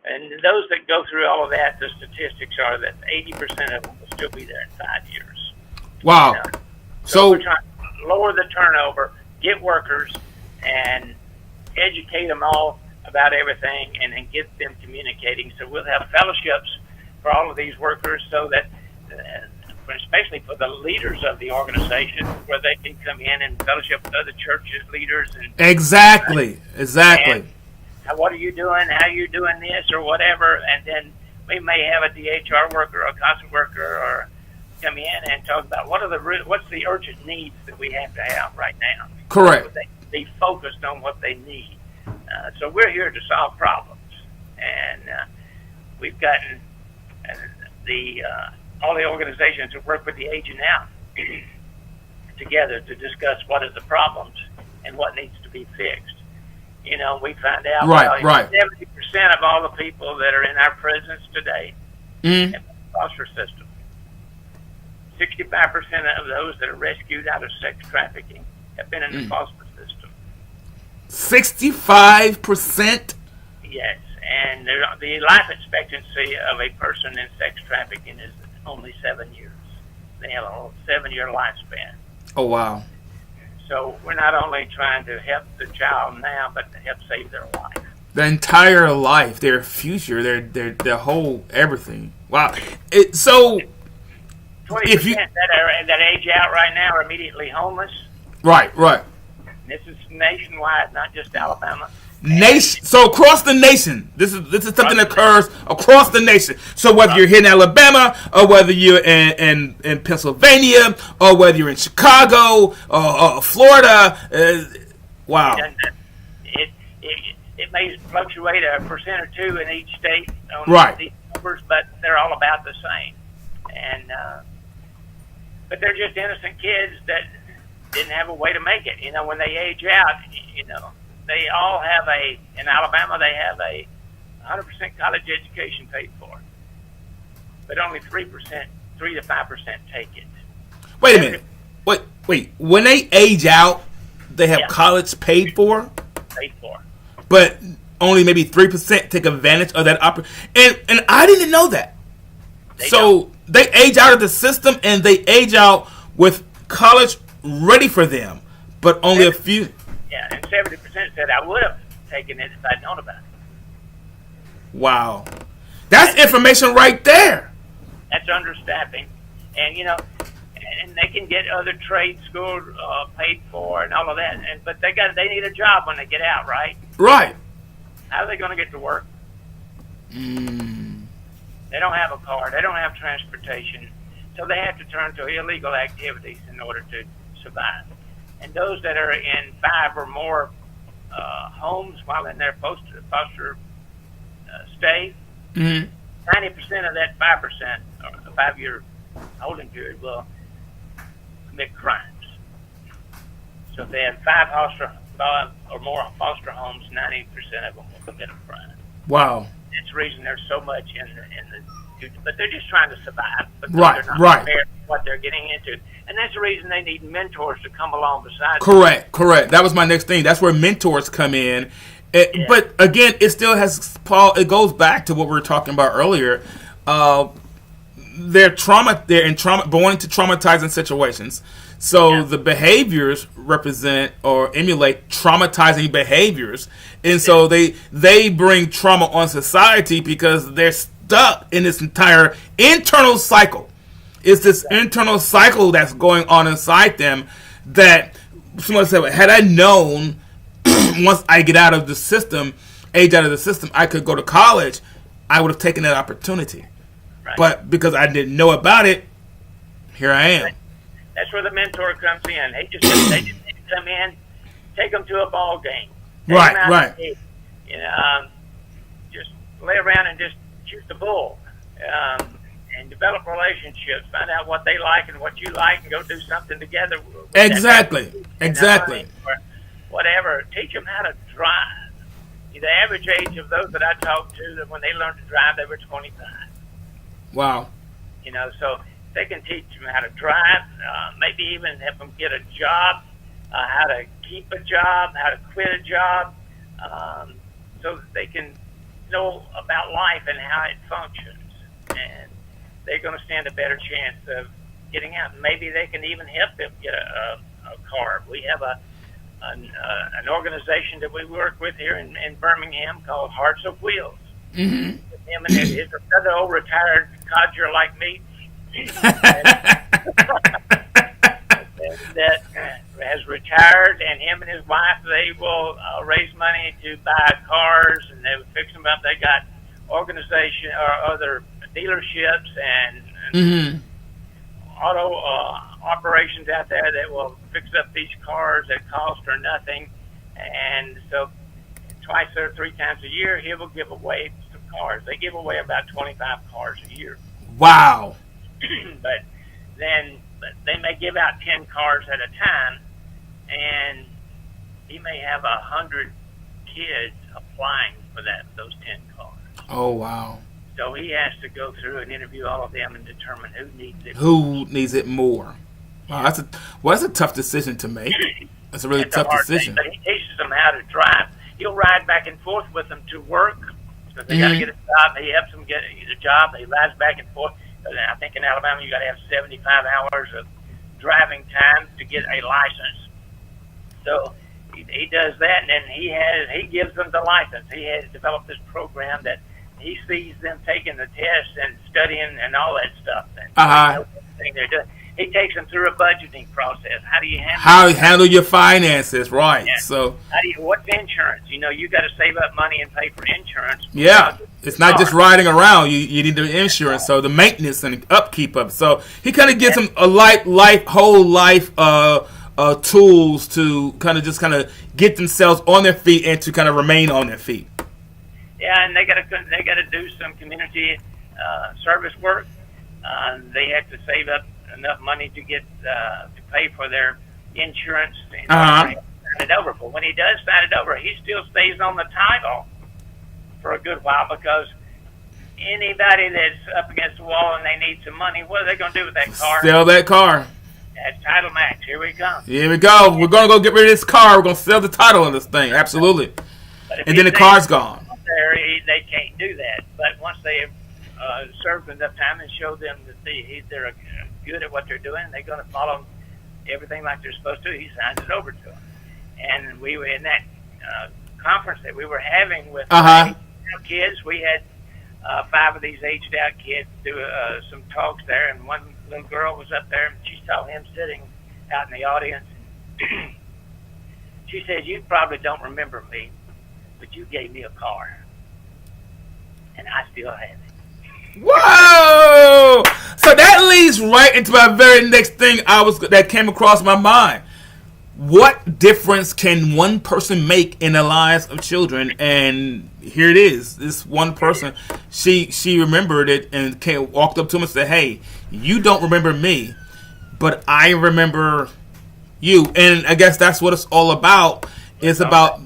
And those that go through all of that, the statistics are that 80% of them will still be there in 5 years. Wow. So we're trying to lower the turnover, get workers, and educate them all about everything, and then get them communicating. So we'll have fellowships for all of these workers, so that, especially for the leaders of the organization, where they can come in and fellowship with other churches, leaders. And Exactly. And what are you doing? How are you doing this, or whatever? And then we may have a DHR worker or a CASA worker or come in and talk about what's the urgent needs that we have to have right now. Correct. So they be focused on what they need. So we're here to solve problems, and we've gotten all the organizations that work with the agent out together to discuss what are the problems and what needs to be fixed. We find out 70% of all the people that are in our prisons today have the foster system. 65% of those that are rescued out of sex trafficking have been in the foster system. 65%? Yes, and the life expectancy of a person in sex trafficking is only 7 years. They have a 7-year lifespan. Oh, wow. So we're not only trying to help the child now, but to help save their life. The entire life, their future, their whole everything. Wow. So 20% that age out right now are immediately homeless. Right. This is nationwide, not just Alabama. So across the nation, this is something that occurs across the nation. So whether you're here in Alabama, or whether you're in Pennsylvania, or whether you're in Chicago or Florida, wow. it may fluctuate 1% or 2% in each state on Right. these numbers, but they're all about the same. And but they're just innocent kids that didn't have a way to make it. When they age out, they all have in Alabama, they have a 100% college education paid for, but only 3 to 5% take it. Wait a minute. Wait. When they age out, they have college paid for? Paid for. But only maybe 3% take advantage of that opportunity. And I didn't know that. They age out of the system, and they age out with college ready for them, but only a few. Yeah, and 70% said I would have taken it if I'd known about it. Wow. That's information right there. That's understaffing. And, and they can get other trade schools paid for and all of that. But they need a job when they get out, right? Right. How are they going to get to work? They don't have a car. They don't have transportation. So they have to turn to illegal activities in order to survive. And those that are in 5 or more homes while in their foster stay, 90% of that 5%, or the 5-year holding period, will commit crimes. So if they have 5 or more foster homes, 90% of them will commit a crime. Wow. That's the reason there's so much in the but they're just trying to survive. But Right, they're not right. prepared for what they're getting into. And that's the reason they need mentors to come along beside them. Correct. That was my next thing. That's where mentors come in. But again, it still has, Paul, it goes back to what we were talking about earlier. They're born into traumatizing situations. So the behaviors represent or emulate traumatizing behaviors. And so they bring trauma on society because they're stuck in this entire internal cycle. It's this internal cycle that's going on inside them that someone said, had I known once I get out of the system, age out of the system, I could go to college, I would have taken that opportunity. Right. But because I didn't know about it, here I am. That's where the mentor comes in. They just come in, take them to a ball game. Right. Just lay around and just shoot the bull, and develop relationships. Find out what they like and what you like, and go do something together. Exactly. Or whatever. Teach them how to drive. The average age of those that I talked to, that when they learned to drive, they were 25. Wow. So they can teach them how to drive, maybe even help them get a job, how to keep a job, how to quit a job, so that they can know about life and how it functions. And they're going to stand a better chance of getting out. Maybe they can even help them get a car. We have an organization that we work with here in Birmingham called Hearts of Wheels. Mm-hmm. Him and his another old retired codger like me that has retired, and him and his wife, they will raise money to buy cars, and they will fix them up. They got organization or other dealerships and auto operations out there that will fix up these cars that cost or nothing. And so twice or 3 times a year, he will give away some cars. They give away about 25 cars a year. Wow. But they may give out 10 cars at a time, and he may have 100 kids applying for those 10 cars. Oh, wow. So he has to go through and interview all of them and determine who needs it. Who needs it more? Wow, that's a tough decision to make. That's a really tough decision. Thing, but he teaches them how to drive. He'll ride back and forth with them to work because they got to get a job. He helps them get a job. He rides back and forth. I think in Alabama you got to have 75 hours of driving time to get a license. So he does that, and then he gives them the license. He has developed this program that he sees them taking the tests and studying and all that stuff. And everything they're doing. He takes them through a budgeting process. How do you handle your finances, right? Yeah. So what's insurance? You got to save up money and pay for insurance. Yeah, it's not just riding around. You need the insurance, so the maintenance and upkeep of it. So he kind of gives them a whole life tools to kind of get themselves on their feet and to kind of remain on their feet. Yeah, and they got to do some community service work. They have to save up enough money to get to pay for their insurance and sign it over. But when he does sign it over, he still stays on the title for a good while, because anybody that's up against the wall and they need some money, what are they going to do with that car? Sell that car. That's title match. Here we come. Here we go. We're going to go get rid of this car. We're going to sell the title on this thing. Absolutely. And then the car's gone. They can't do that. But once they have served enough time and show them that they're good at what they're doing, they're going to follow everything like they're supposed to. He signs it over to them. And we were in that conference that we were having with kids. We had 5 of these aged out kids do some talks there, and one little girl was up there, and she saw him sitting out in the audience. She said, "You probably don't remember me, but you gave me a car, and I still have it." Whoa! So that leads right into my very next thing that came across my mind. What difference can one person make in the lives of children? And here it is. This one person, she remembered it and walked up to him and said, "Hey, you don't remember me, but I remember you." And I guess that's what it's all about. It's about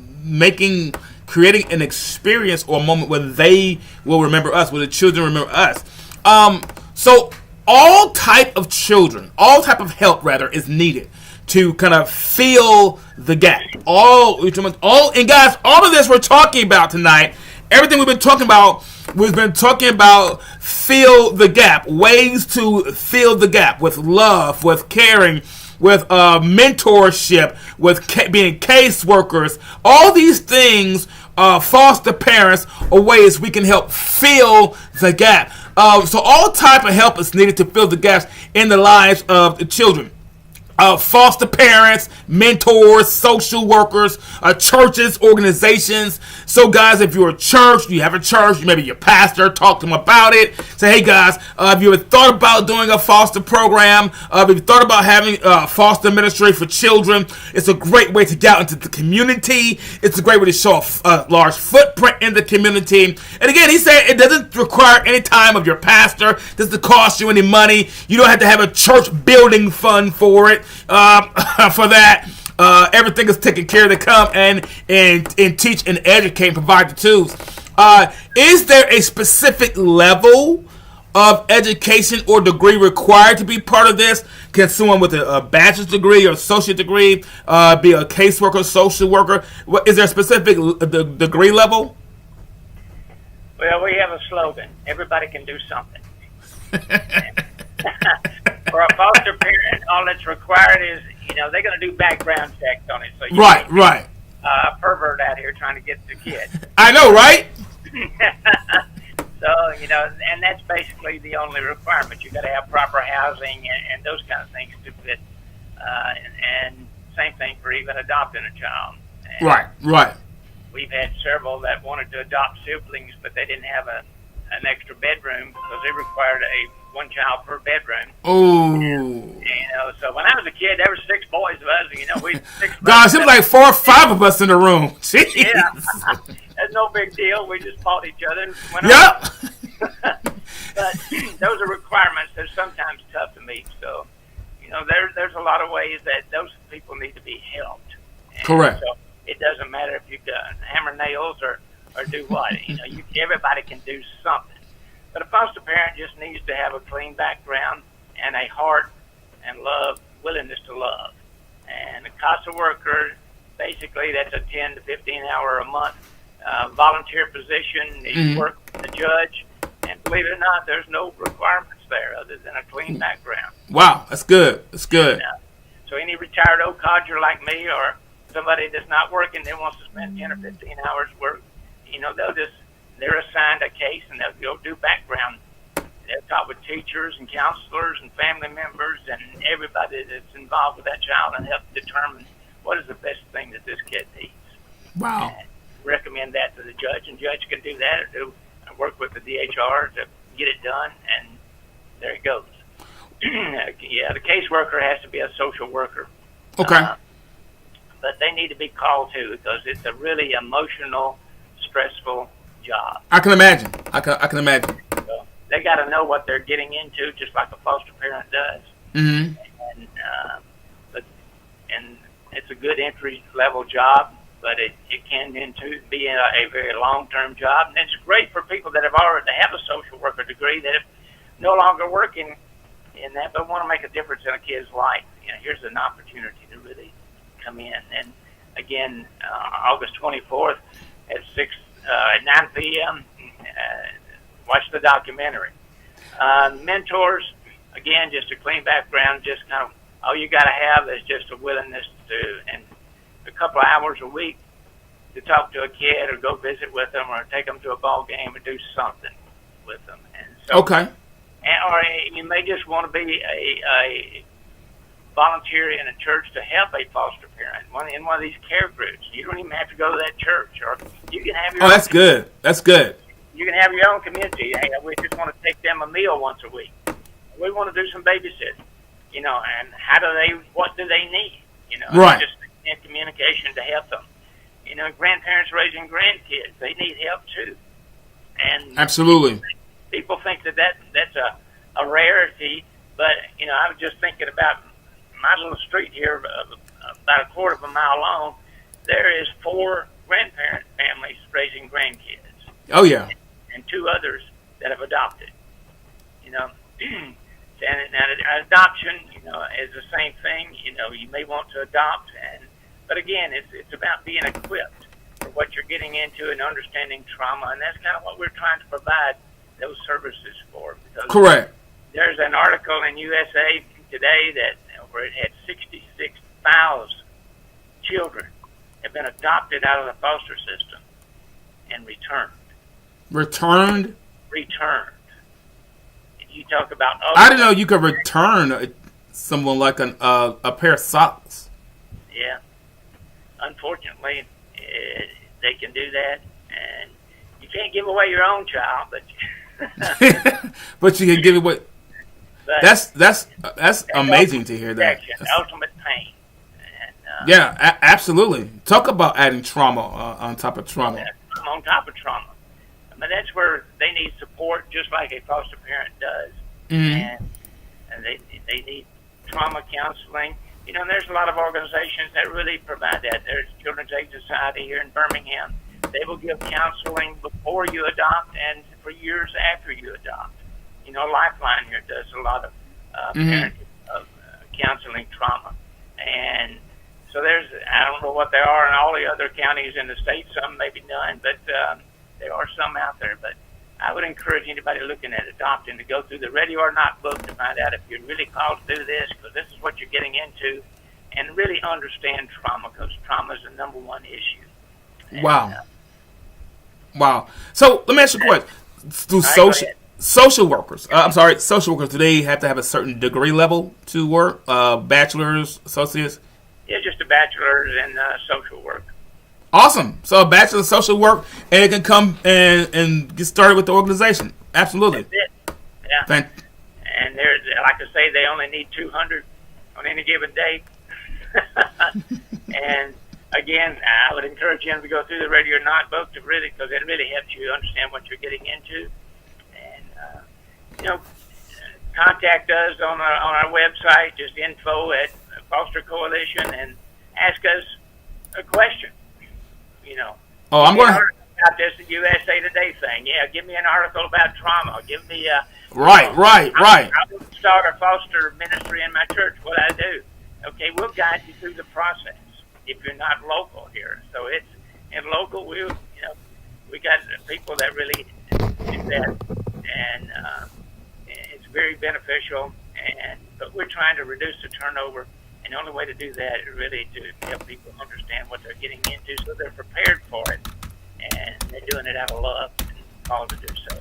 creating an experience or a moment where they will remember us, where the children remember us. So all type of help is needed to kind of fill the gap. And guys, all of this we're talking about tonight, everything we've been talking about fill the gap, ways to fill the gap with love, with caring, with mentorship, with being caseworkers. All these things, foster parents, are ways we can help fill the gap. So all type of help is needed to fill the gaps in the lives of the children. Foster parents, mentors, social workers, churches, organizations. So guys, if you're a church, you have a church, maybe your pastor, talk to them about it. Say, "Hey guys, have you ever thought about doing a foster program? Have you thought about having foster ministry for children?" It's a great way to get out into the community. It's a great way to show a large footprint in the community. And again, he said it doesn't require any time of your pastor. It doesn't cost you any money. You don't have to have a church building fund for it. For that, everything is taken care of. They come and teach and educate and provide the tools. Is there a specific level of education or degree required to be part of this? Can someone with a bachelor's degree or associate degree be a caseworker, social worker? Is there a specific degree level? Well, we have a slogan: everybody can do something. For a foster parent, all that's required is, they're going to do background checks on it. So you right. A pervert out here trying to get the kid. I know, right? So, and that's basically the only requirement. You've got to have proper housing and those kind of things to fit. And same thing for even adopting a child. And Right. We've had several that wanted to adopt siblings, but they didn't have an extra bedroom because they required one child per bedroom. Oh. So when I was a kid, there were 6 boys of us. We 6. Gosh, it was like 4 or 5 of us in the room. Jeez. Yeah, that's no big deal. We just fought each other. And went Yep. But those are requirements that are sometimes tough to meet. So, there's a lot of ways that those people need to be helped. And correct. So it doesn't matter if you hammer nails or do what. Everybody can do something. But a foster parent just needs to have a clean background and a heart and willingness to love. And a CASA worker, basically, that's a 10 to 15 hour a month volunteer position. You work with the judge, and believe it or not, there's no requirements there other than a clean background. Wow, that's good. That's good. So any retired old codger like me or somebody that's not working that wants to spend 10 or 15 hours work, they're assigned a case and they'll do background. They'll talk with teachers and counselors and family members and everybody that's involved with that child and help determine what is the best thing that this kid needs. Wow. And recommend that to the judge, and judge can do that or work with the DHR to get it done, and there it goes. The caseworker has to be a social worker Okay. But they need to be called too, because it's a really emotional, stressful job. I can imagine. I can imagine. So they got to know what they're getting into, just like a foster parent does. Mm-hmm. And it's a good entry level job, but it can be a very long term job. And it's great for people that have a social worker degree that are no longer working in that, but want to make a difference in a kid's life. Here's an opportunity to really come in. And again, August 24th at 9 p.m. Watch the documentary. Mentors, again, just a clean background. Just kind of all you got to have is just a willingness and a couple of hours a week to talk to a kid or go visit with them or take them to a ball game or do something with them. And so, okay. Or you may just want to be a volunteer in a church to help a foster parent in one of these care groups. You don't even have to go to that church, or you can have your. Oh, that's good. That's good. You can have your own community. Hey, we just want to take them a meal once a week. We want to do some babysitting, and what do they need? Right. Just in communication to help them. Grandparents raising grandkids, they need help too. And absolutely. People think that's a rarity, but I was just thinking about my little street here, about a quarter of a mile long. There is 4 grandparent families raising grandkids. Oh yeah. And 2 others that have adopted. And adoption, is the same thing. You may want to adopt, but again, it's about being equipped for what you're getting into and understanding trauma, and that's kind of what we're trying to provide those services for. Correct. There's an article in USA Today where it had 66,000 children have been adopted out of the foster system and returned. Returned. You talk about. I didn't know you could return someone like a pair of socks. Yeah. Unfortunately, they can do that, and you can't give away your own child, but. But you can give it what. That's amazing to hear that. Ultimate pain. And, yeah, absolutely. Talk about adding trauma on top of trauma. On top of trauma. I mean, that's where they need support, just like a foster parent does. Mm-hmm. And they need trauma counseling. There's a lot of organizations that really provide that. There's Children's Aid Society here in Birmingham. They will give counseling before you adopt and for years after you adopt. Lifeline here does a lot of parent counseling trauma. And so I don't know what they are in all the other counties in the state. Some maybe none, but there are some out there. But I would encourage anybody looking at adopting to go through the Ready or Not book to find out if you're really called to do this, because this is what you're getting into, and really understand trauma, because trauma is the number one issue. And, wow. So let me ask you a question. Do social workers, social workers, do they have to have a certain degree level to work? Bachelor's, associates? Yeah, just a bachelor's in social work. Awesome. So a bachelor of social work, and it can come and get started with the organization. Absolutely. That's it. Yeah. And like I say, they only need 200 on any given day. And again, I would encourage you to go through the Ready or Not book because it really helps you understand what you're getting into. And contact us on our website, just info at Foster Coalition, and ask us a question. Oh, I'm going to about this USA Today thing. Yeah, give me an article about trauma. Give me right. I would start a foster ministry in my church. What I do? Okay, we'll guide you through the process if you're not local here. So it's in local. We got people that really do that, and it's very beneficial. But we're trying to reduce the turnover. And the only way to do that is really to help people understand what they're getting into so they're prepared for it. And they're doing it out of love and called to do so.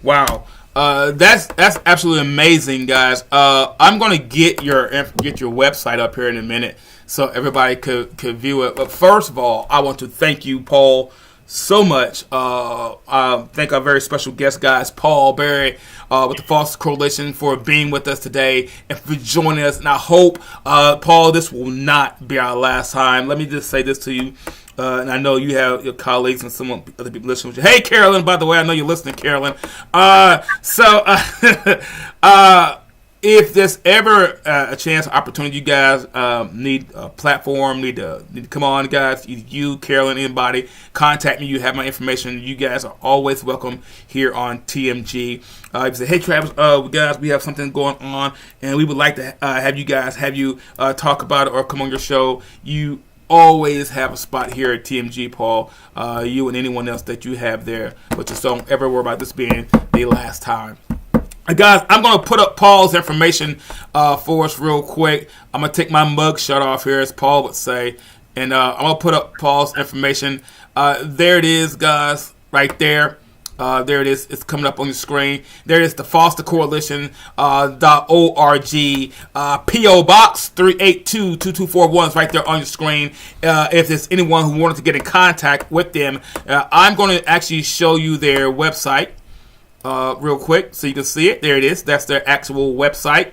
Wow. That's absolutely amazing, guys. I'm going to get your website up here in a minute so everybody could view it. But first of all, I want to thank you, Paul, so much. Thank our very special guest, guys, Paul Berry with the Foster Coalition, for being with us today and for joining us. And I hope, Paul, this will not be our last time. Let me just say this to you. And I know you have your colleagues and some other people listening with you. Hey, Carolyn, by the way, I know you're listening, Carolyn. If there's ever a chance, opportunity, you guys need a platform, need to come on, guys. You, Carolyn, anybody, contact me. You have my information. You guys are always welcome here on TMG. If you say, hey, Travis, guys, we have something going on, and we would like to have you talk about it or come on your show. You always have a spot here at TMG, Paul. You and anyone else that you have there, but just don't ever worry about this being the last time. Guys, I'm going to put up Paul's information for us real quick. I'm going to take my mug shut off here, as Paul would say, and I'm going to put up Paul's information. There it is, guys, right there. There it is. It's coming up on your screen. There it is, the Foster Coalition .org. P.O. Box 382-2241 is right there on your screen. If there's anyone who wanted to get in contact with them, I'm going to actually show you their website real quick so you can see it. There it is. That's their actual website.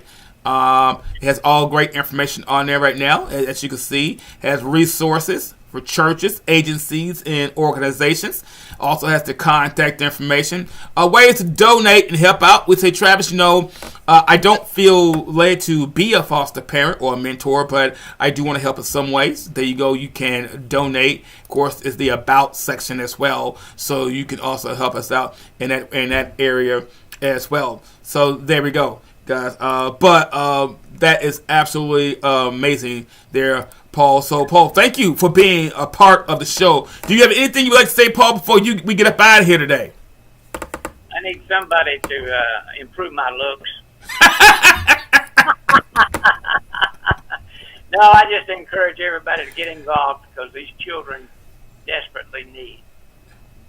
It has all great information on there right now, as you can see. It has resources for churches, agencies, and organizations. Also has the contact information. Ways to donate and help out. We say, Travis, I don't feel led to be a foster parent or a mentor, but I do want to help in some ways. There you go. You can donate. Of course, it's the About section as well, so you can also help us out in that area as well. So there we go, guys. But that is absolutely amazing there, Paul. So, Paul, thank you for being a part of the show. Do you have anything you'd like to say, Paul, before we get up out of here today? I need somebody to improve my looks. No, I just encourage everybody to get involved because these children desperately need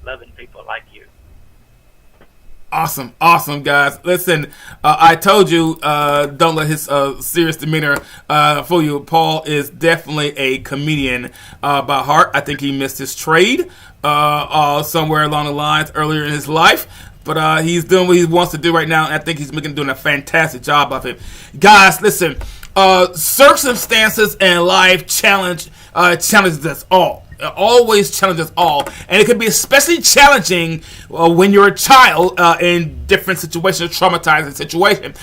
loving people like you. Awesome, guys. Listen, I told you, don't let his serious demeanor fool you. Paul is definitely a comedian by heart. I think he missed his trade somewhere along the lines earlier in his life. But he's doing what he wants to do right now, and I think he's doing a fantastic job of it. Guys, listen, circumstances and life challenges us all. It always challenges all, and it can be especially challenging when you're a child in different situations, traumatizing situations.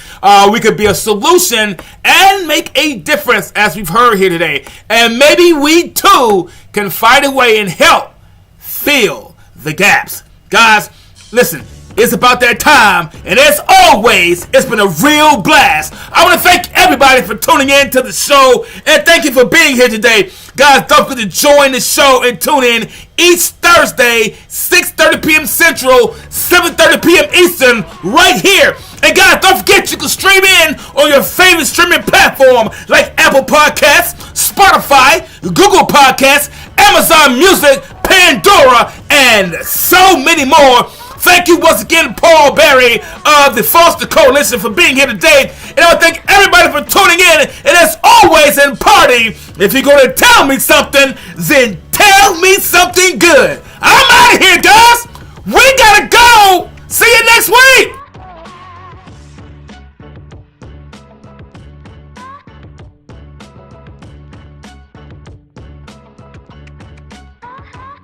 We could be a solution and make a difference, as we've heard here today, and maybe we too can find a way and help fill the gaps. Guys, listen. It's about that time, and as always, it's been a real blast. I want to thank everybody for tuning in to the show, and thank you for being here today. Guys, don't forget to join the show and tune in each Thursday, 6:30 p.m. Central, 7:30 p.m. Eastern, right here. And guys, don't forget you can stream in on your favorite streaming platform like Apple Podcasts, Spotify, Google Podcasts, Amazon Music, Pandora, and so many more. Thank you once again, Paul Berry of the Foster Coalition, for being here today. And I want to thank everybody for tuning in. And as always in party, if you're going to tell me something, then tell me something good. I'm out of here.